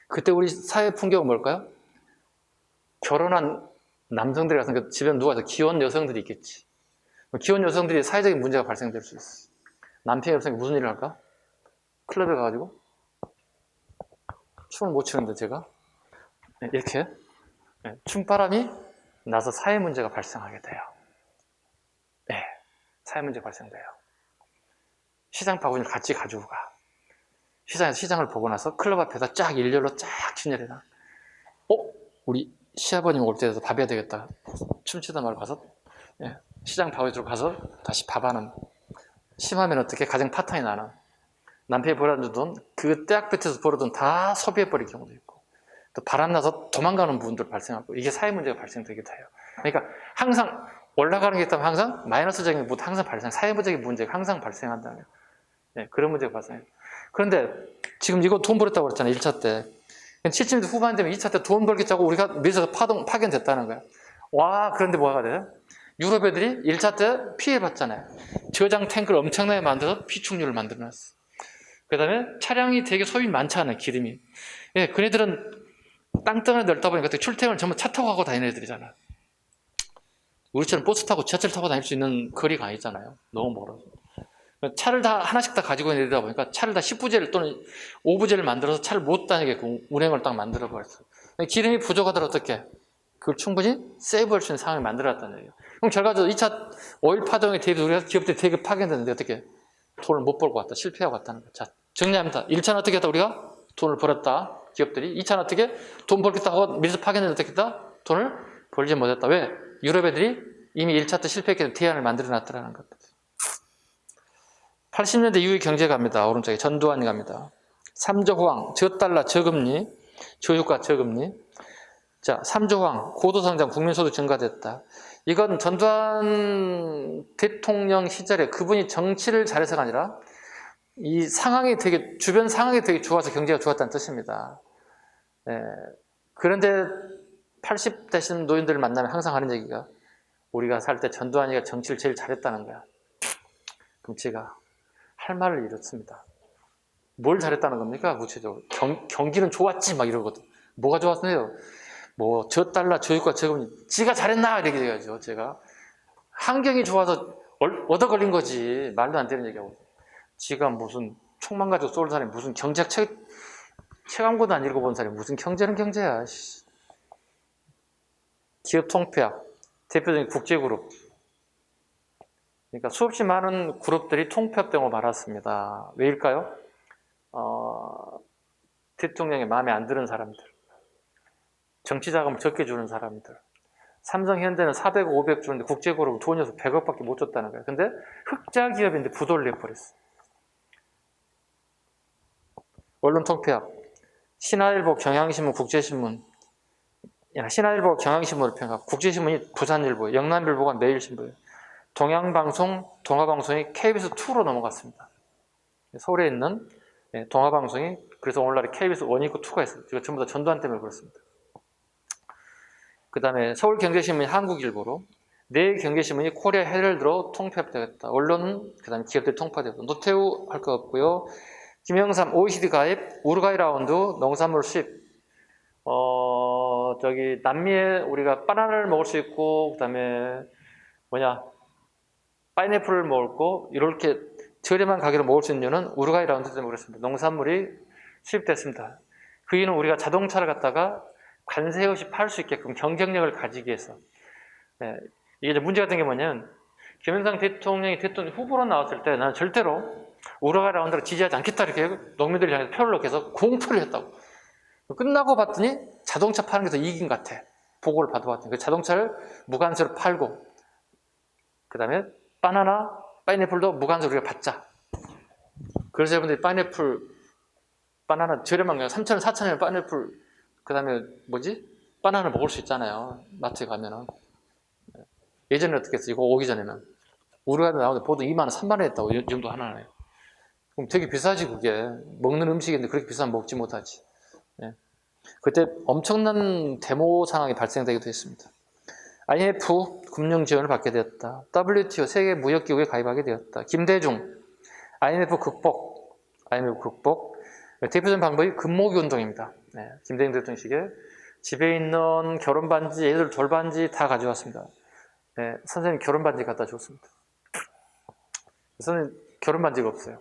그때 우리 사회 풍경은 뭘까요? 결혼한 남성들이 가서 집에 누가 있어? 기혼 여성들이 있겠지. 기혼 여성들이 사회적인 문제가 발생될 수 있어. 남편이 없으니까 무슨 일을 할까? 클럽에 가가지고 춤을 못 추는데 제가 이렇게 춤바람이 나서 사회 문제가 발생하게 돼요. 사회 문제가 발생돼요. 시장 바구니를 같이 가지고 가. 시장에서 시장을 보고 나서 클럽 앞에다 쫙 일렬로 쫙 진열해놔. 우리 시아버님 올 때라도 밥 해야 되겠다. 춤추다 말고 가서 시장 바구니로 가서 다시 밥하는. 심하면 어떻게 가정 파탄이 나는. 남편이 벌어준 돈, 그 대학볕에서 벌어둔 돈 다 소비해버릴 경우도 있고, 또 바람나서 도망가는 부분들 발생하고, 이게 사회 문제가 발생되기도 해요. 그러니까 항상 올라가는 게 있다면 항상 마이너스적인 문제 항상 사회적인 문제가 항상 발생한다는 그런 문제가 발생해요. 그런데 지금 이거 돈 벌었다고 그랬잖아요. 1차 때. 70년대 후반 되면 2차 때 돈 벌겠다고 우리가 미래에서 파견됐다는 거야. 와, 그런데 뭐가 돼? 유럽 애들이 1차 때 피해봤잖아요. 저장 탱크를 엄청나게 만들어서 비축유를 만들어놨어. 그 다음에 차량이 되게 소비 많잖아요. 기름이. 그네들은 땅덩어리 넓다 보니까 출퇴근을 전부 차 타고 가고 다니는 애들이잖아. 우리처럼 버스 타고 지하철 타고 다닐 수 있는 거리가 아니잖아요. 너무 멀어서. 차를 다 하나씩 다 가지고 내리다 보니까 차를 다 10부제를 또는 5부제를 만들어서 차를 못 다니게끔 운행을 딱 만들어 버렸어. 기름이 부족하더라도 어떻게? 그걸 충분히 세이브할 수 있는 상황을 만들어놨다는 얘기예요. 그럼 결과적으로 2차 오일 파동에 대비해서 우리가 기업들이 되게 파견됐는데 어떻게? 돈을 못 벌고 왔다. 실패하고 왔다는 거예요. 자, 정리합니다. 1차는 어떻게 했다? 우리가 돈을 벌었다. 기업들이. 2차는 어떻게? 돈 벌겠다 하고 미래에서 파견됐는데 어떻게 했다? 돈을 벌지 못했다. 왜? 유럽 애들이 이미 1차 때 실패했기 때문에 대안을 만들어놨다는 것. 80년대 이후의 경제 갑니다. 오른쪽에 전두환이 갑니다. 3조 호황, 저달러, 저금리, 저유가, 저금리. 자, 3조 호황, 고도성장, 국민소득 증가됐다. 이건 전두환 대통령 시절에 그분이 정치를 잘해서가 아니라 이 상황이 되게, 주변 상황이 되게 좋아서 경제가 좋았다는 뜻입니다. 그런데 80 되신 노인들을 만나면 항상 하는 얘기가 우리가 살 때 전두환이가 정치를 제일 잘했다는 거야. 그럼 제가 할 말을 잃었습니다. 뭘 잘했다는 겁니까? 구체적으로. 경기는 좋았지 막 이러거든. 뭐가 좋았어요? 뭐 저달러, 저유가, 저금리. 지가 잘했나? 이렇게 얘기하죠. 제가. 환경이 좋아서 얻어 걸린 거지. 말도 안 되는 얘기하고. 지가 무슨 총만 가지고 쏠 사람이 무슨 경제학 책 한 권도 안 읽어본 사람이 무슨 경제는 경제야. 기업 통폐합. 대표적인 국제그룹. 그러니까 수없이 많은 그룹들이 통폐합되고 말았습니다. 왜일까요? 대통령의 마음에 안 드는 사람들, 정치 자금을 적게 주는 사람들. 삼성, 현대는 400억, 500억 주는데 국제그룹은 돈이 없어 100억밖에 못 줬다는 거예요. 근데 흑자 기업인데 부도를 내버렸어. 언론 통폐합. 신화일보, 경향신문, 국제신문. 신화일보, 경향신문을 평가하고 국제신문이 부산일보, 영남일보가 매일신보예요. 동양방송, 동아방송이 KBS2로 넘어갔습니다. 서울에 있는 동아방송이 그래서 오늘날에 KBS 1 있고 2가 있어요. 제가 전부 다 전두환 때문에 그렇습니다. 그 다음에 서울경제신문이 한국일보로, 네 경제신문이 코리아 헤럴드로 통폐합되겠다. 언론은 그 다음에 기업들이 통폐합되겠다. 노태우 할 거 없고요. 김영삼 OECD 가입, 우루과이 라운드, 농산물 수입. 저기 남미에 우리가 바나나를 먹을 수 있고, 그 다음에 파인애플을 먹고 이렇게 저렴한 가격으로 먹을 수 있는 이유는 우루과이 라운드 때문에 그렇습니다. 농산물이 수입됐습니다. 그 이유는 우리가 자동차를 갖다가 관세 없이 팔 수 있게끔 경쟁력을 가지기 위해서. 네, 이게 이제 문제가 된 게 뭐냐면, 김영삼 대통령이 대통령 후보로 나왔을 때 나는 절대로 우루과이 라운드를 지지하지 않겠다 이렇게 농민들을 향해서 표를 넣어서 공표를 했다고. 끝나고 봤더니 자동차 파는 게 더 이긴 것 같아. 보고를 받아봤더니 그 자동차를 무관세로 팔고, 그 다음에 바나나, 파인애플도 무관세로 우리가 받자. 그래서 여러분들이 바나나 저렴한 거예요. 3,000원, 4,000원 파인애플, 그 다음에 바나나 먹을 수 있잖아요. 마트에 가면은. 예전에 어떻게 했어? 이거 오기 전에는. 우리가 나오는데 보통 2만 원, 3만 원 했다고. 이 정도 하나에. 그럼 되게 비싸지, 그게. 먹는 음식인데 그렇게 비싸면 먹지 못하지. 네. 그때 엄청난 데모 상황이 발생되기도 했습니다. IMF 금융 지원을 받게 되었다. WTO 세계무역기구에 가입하게 되었다. 김대중 IMF 극복. 대표적인 방법이 금모기 운동입니다. 네. 김대중 대통령 시기에 집에 있는 결혼 반지, 애들 돌반지 다 가져왔습니다. 네. 선생님 결혼 반지 갖다 줬습니다. 선생님 결혼 반지가 없어요.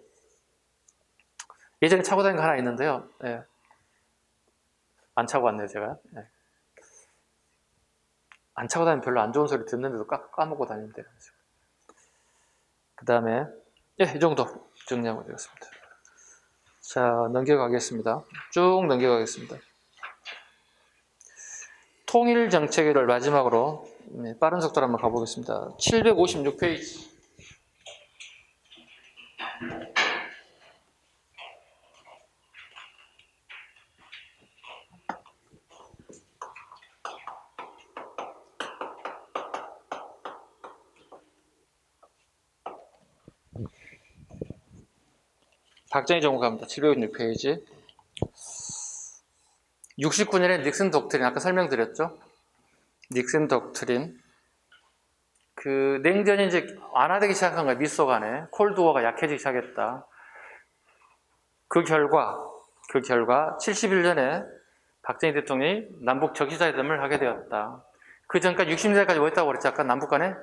예전에 차고 다니는 거 하나 있는데요. 네. 안 차고 왔네요, 제가. 네. 안 차고 다니면 별로 안 좋은 소리 듣는데도 까먹고 다니면 돼요. 그 다음에, 이 정도 정리하고 되겠습니다. 자, 넘겨가겠습니다. 쭉 넘겨가겠습니다. 통일 정책을 마지막으로 빠른 속도로 한번 가보겠습니다. 756페이지. 박정희 정부 갑니다. 756페이지. 69년에 닉슨 독트린, 아까 설명드렸죠? 닉슨 독트린. 그 냉전이 이제 완화되기 시작한 거예요. 미소 간에. 콜드워가 약해지기 시작했다. 그 결과 71년에 박정희 대통령이 남북 적시자회담을 하게 되었다. 그 전까지 60년대까지 뭐 했다고 그랬죠? 아까 남북 간에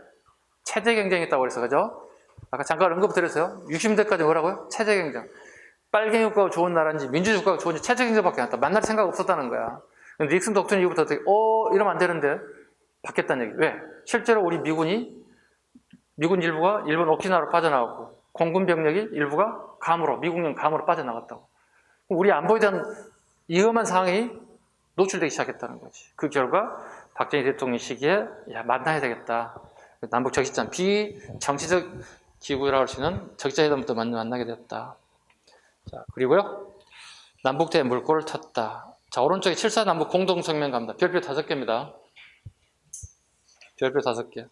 체제 경쟁이 있다고 그랬어. 그죠? 아까 잠깐 언급드렸어요. 60년대까지 뭐라고요? 체제 경쟁. 빨갱이 국가가 좋은 나라인지 민주주의 국가가 좋은지 체제 경쟁밖에 안 했다. 만날 생각 없었다는 거야. 근데 닉슨 독트린 이후부터 어떻게 이러면 안 되는데 바뀌었다는 얘기. 왜? 실제로 우리 미군 일부가 일본 오키나와로 빠져나갔고 공군 병력이 일부가 미국령 감으로 빠져나갔다고. 우리 안보에 대한 위험한 상황이 노출되기 시작했다는 거지. 그 결과 박정희 대통령 시기에 만나야 되겠다. 남북 적시자회담, 비정치적 기구라고 할 수 있는 적시자회담부터 만나게 되었다. 자, 그리고요. 남북대에 물꼬를 텄다. 자, 오른쪽에 7.4 남북 공동성명 갑니다. 별표 5개입니다. 별표 5개.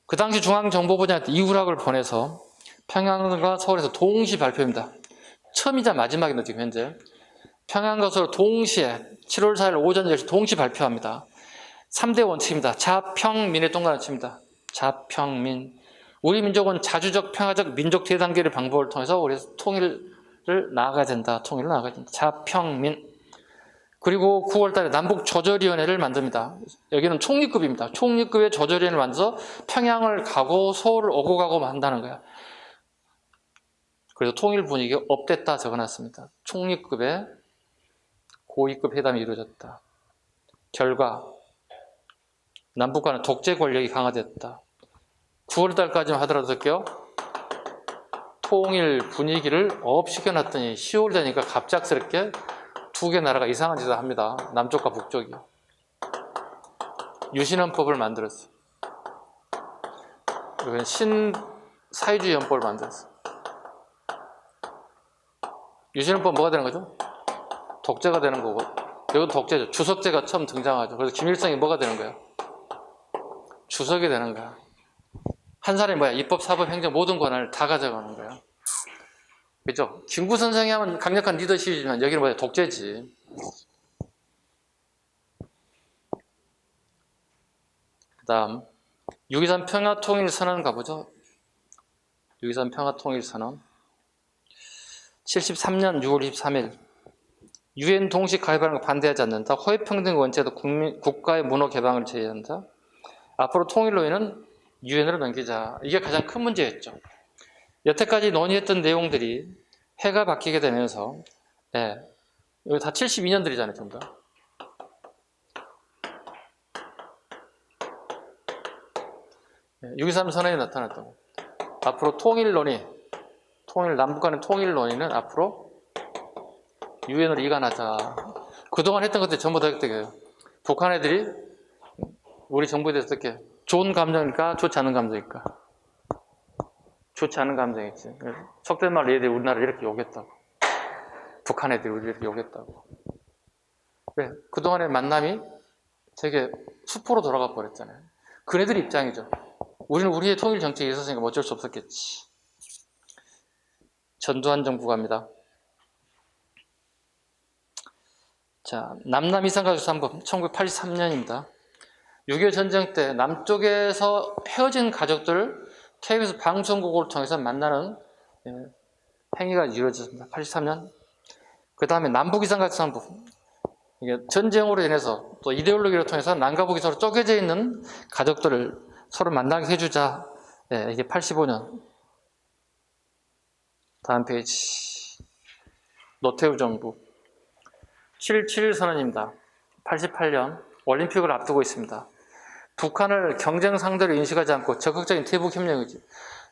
그 당시 중앙정보부장한테 이후락을 보내서 평양과 서울에서 동시 발표입니다. 처음이자 마지막입니다. 지금 현재. 평양과 서울 동시에 7월 4일 오전 10시 동시 발표합니다. 3대 원칙입니다. 자평민의 동그란 원칙입니다. 자평민. 우리 민족은 자주적, 평화적, 민족 대단계를 방법을 통해서 우리 통일을 나아가야 된다. 자평민. 그리고 9월 달에 남북조절위원회를 만듭니다. 여기는 총리급입니다. 총리급의 조절위원회를 만들어서 평양을 가고 서울을 오고 가고 한다는 거야. 그래서 통일 분위기가 업됐다 적어놨습니다. 총리급의 고위급 회담이 이루어졌다. 결과 남북 간의 독재 권력이 강화됐다. 9월 달까지만 하더라도 할게요. 통일 분위기를 업시켜놨더니 10월 되니까 갑작스럽게 두 개 나라가 이상한 짓을 합니다. 남쪽과 북쪽이. 유신헌법을 만들었어. 신사회주의 헌법을 만들었어. 유신헌법 뭐가 되는 거죠? 독재가 되는 거고. 이건 독재죠. 주석제가 처음 등장하죠. 그래서 김일성이 뭐가 되는 거예요? 주석이 되는 거야. 한 사람이 입법, 사법, 행정 모든 권한을 다 가져가는 거야. 그죠? 김구 선생이 하면 강력한 리더십이지만 여기는 독재지. 그 다음 6.23 평화통일선언 가보죠. 6.23 평화통일선언 73년 6월 23일 유엔 동시 가입하는 거 반대하지 않는다. 허위평등 원칙에도 국가의 문호 개방을 제의한다. 앞으로 통일 논의는 유엔으로 넘기자. 이게 가장 큰 문제였죠. 여태까지 논의했던 내용들이 해가 바뀌게 되면서 이거 다 72년들이잖아요. 전부 다. 6.23 선언이 나타났다고. 앞으로 통일 논의, 남북 간의 통일 논의는 앞으로 유엔으로 이관하자. 그동안 했던 것들이 전부 다 획득해요. 북한 애들이 우리 정부에 대해서 어떻게 좋은 감정일까? 좋지 않은 감정일까? 좋지 않은 감정이지. 속된 말로 얘들이 우리나라를 이렇게 욕했다고. 북한 애들이 우리를 이렇게 욕했다고. 왜? 그동안의 만남이 되게 수포로 돌아가 버렸잖아요. 그네들 입장이죠. 우리는 우리의 통일 정책이 있었으니까 어쩔 수 없었겠지. 전두환 정부 갑니다. 자, 남남 이산가족 3법 1983년입니다. 6.25 전쟁 때 남쪽에서 헤어진 가족들 KBS 방송국을 통해서 만나는 행위가 이루어졌습니다. 83년. 그 다음에 남북 이산가족 3법. 이게 전쟁으로 인해서 또 이데올로기를 통해서 남과 북이 서로 쪼개져 있는 가족들을 서로 만나게 해주자. 이게 85년. 다음 페이지. 노태우 정부. 7.7 선언입니다. 88년 올림픽을 앞두고 있습니다. 북한을 경쟁 상대로 인식하지 않고 적극적인 대북 협력이지.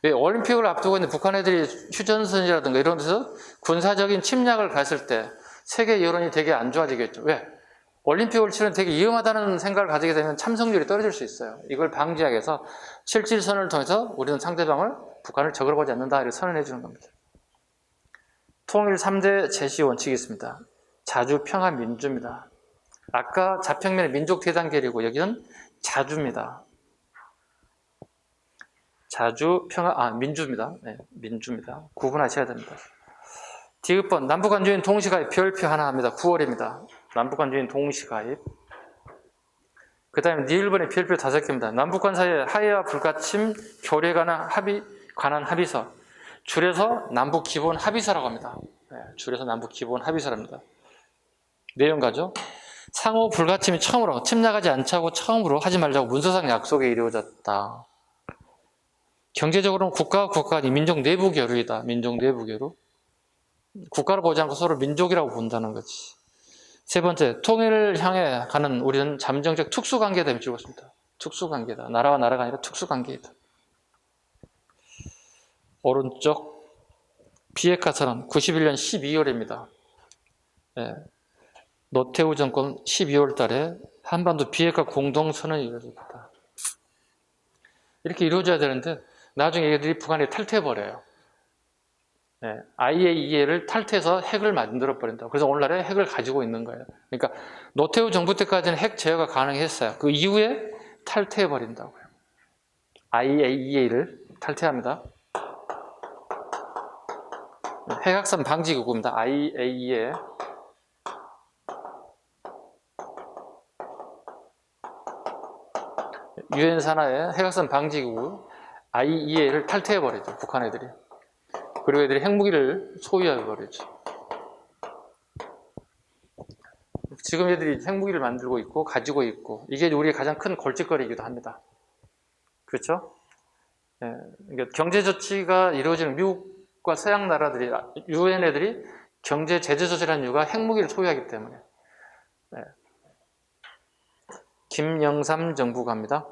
왜 올림픽을 앞두고 있는 북한 애들이 휴전선이라든가 이런 데서 군사적인 침략을 갔을 때 세계 여론이 되게 안 좋아지겠죠. 왜? 올림픽을 치르는 되게 위험하다는 생각을 가지게 되면 참석률이 떨어질 수 있어요. 이걸 방지하기 위해서 7.7 선언을 통해서 우리는 상대방을 북한을 적으로 보지 않는다 이렇게 선언해 주는 겁니다. 통일 3대 제시 원칙이 있습니다. 자주, 평화, 민주입니다. 아까 자평면의 민족 대단계리고 여기는 자주입니다. 자주, 평화, 민주입니다. 민주입니다. 구분하셔야 됩니다. 디귿번 남북한주인 동시가입 별표 하나 합니다. 9월입니다. 남북한주인 동시가입. 그 다음에 니을번에 별표 5개입니다. 남북한 사이의 하해와 불가침 교류에 관한 합의서. 줄여서 남북기본합의서라고 합니다. 줄여서 남북기본합의서랍니다. 내용 가죠. 상호 불가침이 처음으로 침략하지 않자고 처음으로 하지 말자고 문서상 약속에 이루어졌다. 경제적으로는 국가와 국가 간이 민족 내부 교류이다. 민족 내부 교류. 국가를 보지 않고 서로 민족이라고 본다는 거지. 세 번째, 통일을 향해 가는 우리는 잠정적 특수관계다 이렇게 적었습니다. 특수관계다. 나라와 나라가 아니라 특수관계이다. 오른쪽 비핵화 선언 91년 12월입니다. 노태우 정권 12월 달에 한반도 비핵화 공동선언이 이루어집니다. 이렇게 이루어져야 되는데 나중에 얘들이 북한에 탈퇴해버려요. IAEA를 탈퇴해서 핵을 만들어버린다. 그래서 오늘날에 핵을 가지고 있는 거예요. 그러니까 노태우 정부 때까지는 핵 제어가 가능했어요. 그 이후에 탈퇴해버린다고요. IAEA를 탈퇴합니다. 핵확산 방지기구입니다. IAEA. 유엔 산하의 핵확산 방지기구 IAEA를 탈퇴해버리죠. 북한 애들이. 그리고 애들이 핵무기를 소유해버리죠. 지금 애들이 핵무기를 만들고 있고 가지고 있고 이게 우리의 가장 큰 골칫거리이기도 합니다. 그렇죠? 그러니까 경제 조치가 이루어지는 미국과 서양 나라들이 유엔 애들이 경제 제재 조치라는 이유가 핵무기를 소유하기 때문에. 김영삼 정부 갑니다.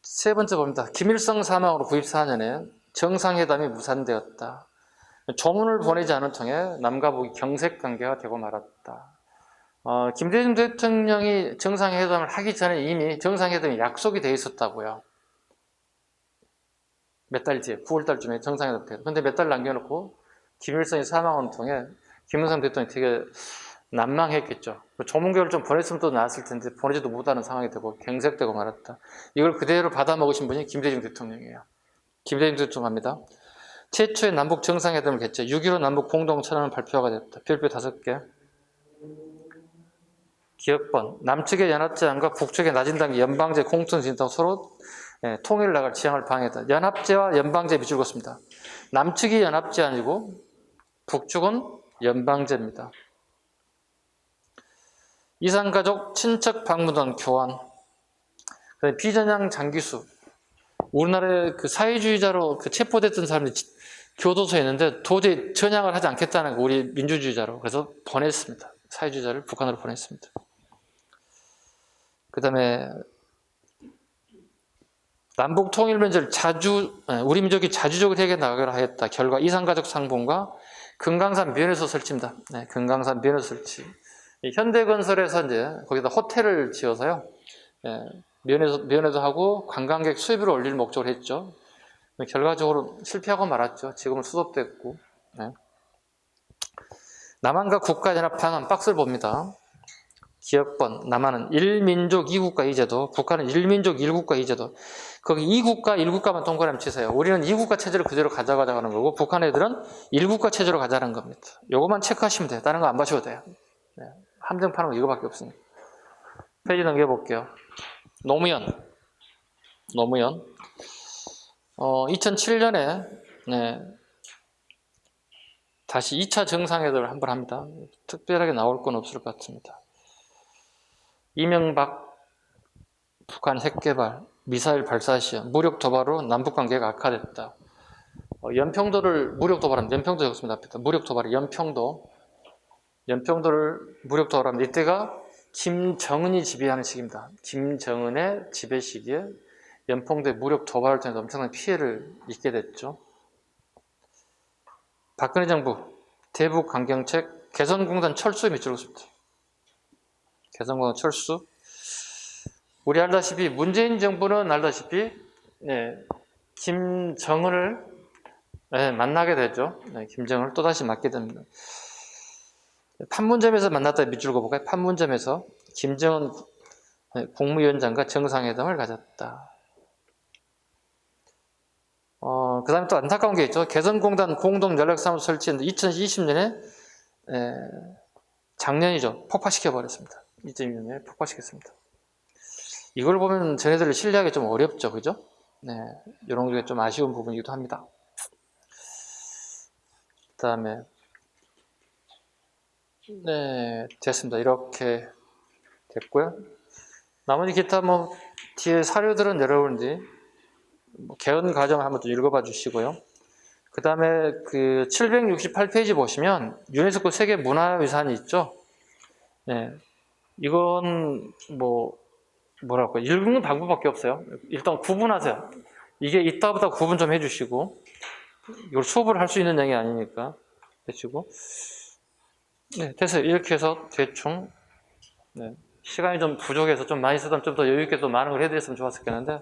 세 번째 봅니다. 김일성 사망으로 94년에 정상회담이 무산되었다. 조문을 보내지 않은 통에 남과 북이 경색관계가 되고 말았다. 김대중 대통령이 정상회담을 하기 전에 이미 정상회담이 약속이 되어 있었다고요. 몇 달 뒤에 9월 달쯤에 정상회담 돼요. 그런데 몇 달 남겨놓고 김일성이 사망한 통에 김영삼 대통령이 되게 난망했겠죠. 조문교를 좀 보냈으면 또 나았을 텐데 보내지도 못하는 상황이 되고 경색되고 말았다. 이걸 그대로 받아먹으신 분이 김대중 대통령이에요. 김대중 대통령 합니다. 최초의 남북 정상회담을 개최 6.15 남북 공동선언을 발표가 됐다. 별표 5개. 기업번, 남측의 연합제안과 북측의 낮은 단계 연방제 공통 진단 서로 통일 나갈 지향을 방해했다. 연합제와 연방제 밑줄 긋습니다. 남측이 연합제안이고 북측은 연방제입니다. 이산가족 친척 방문단 교환, 비전향 장기수, 우리나라의 그 사회주의자로 그 체포됐던 사람들이 교도소에 있는데 도저히 전향을 하지 않겠다는 거, 우리 민주주의자로. 그래서 보냈습니다. 사회주의자를 북한으로 보냈습니다. 그 다음에 남북 통일 문제를 우리 민족이 자주적으로 해결해 나가기로 하였다. 결과 이산가족 상봉과 금강산 면회소 설치입니다. 금강산 면회소 설치. 현대건설에서 이제 거기다 호텔을 지어서요. 면회도 하고 관광객 수입을 올릴 목적으로 했죠. 결과적으로 실패하고 말았죠. 지금은 수습됐고. 남한과 국가연합 방안 박스를 봅니다. 기업번, 남한은 1민족 2국가 2제도, 북한은 1민족 1국가 2제도. 거기 2국가 1국가만 동그라미 치세요. 우리는 2국가 체제를 그대로 가져가자는 거고 북한 애들은 1국가 체제로 가자는 겁니다. 요거만 체크하시면 돼요. 다른 거 안 봐셔도 돼요. 함정 파는 거 이거밖에 없으니까. 페이지 넘겨볼게요. 노무현. 2007년에 다시 2차 정상회담을 한번 합니다. 특별하게 나올 건 없을 것 같습니다. 이명박 북한 핵개발, 미사일 발사 시험, 무력 도발로 남북 관계가 악화됐다. 연평도를 무력 도발합니다. 연평도 적습니다. 앞에다 무력 도발이 연평도를 무력 도발합니다. 이때가 김정은이 지배하는 시기입니다. 김정은의 지배 시기에 연평도의 무력 도발을 통해서 엄청난 피해를 입게 됐죠. 박근혜 정부 대북 강경책, 개성공단 철수에 밑줄 긋습니다. 개성공단 철수. 우리 알다시피 문재인 정부는 알다시피 김정은을 만나게 되죠. 김정은을 또다시 맞게 됩니다. 판문점에서 만났다 밑줄 그어볼까요? 판문점에서 김정은 국무위원장과 정상회담을 가졌다. 그 다음에 또 안타까운 게 있죠. 개성공단 공동연락사무소 설치했는데 2020년에 작년이죠. 폭파시켜버렸습니다. 2020년에 폭파시켰습니다. 이걸 보면 저희들을 신뢰하기 좀 어렵죠. 그죠? 이런 게 좀 아쉬운 부분이기도 합니다. 그 다음에 됐습니다. 이렇게 됐고요. 나머지 기타 뒤에 사료들은 여러분들이 개헌 과정을 한번 좀 읽어봐 주시고요. 그 다음에 그 768페이지 보시면 유네스코 세계 문화유산이 있죠. 이건 뭐랄까 읽는 방법밖에 없어요. 일단 구분하세요. 이게 있다보다 구분 좀 해주시고, 이걸 수업을 할 수 있는 양이 아니니까 해주시고. 됐어요. 이렇게 해서 대충 시간이 좀 부족해서 좀 많이 쓰던 좀 더 여유 있게 또 많은 걸 해드렸으면 좋았었겠는데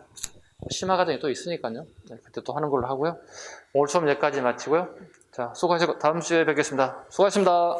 심화 과정이 또 있으니까요. 그때 또 하는 걸로 하고요. 오늘 수업 여기까지 마치고요. 자, 수고하시고 다음 주에 뵙겠습니다. 수고하셨습니다.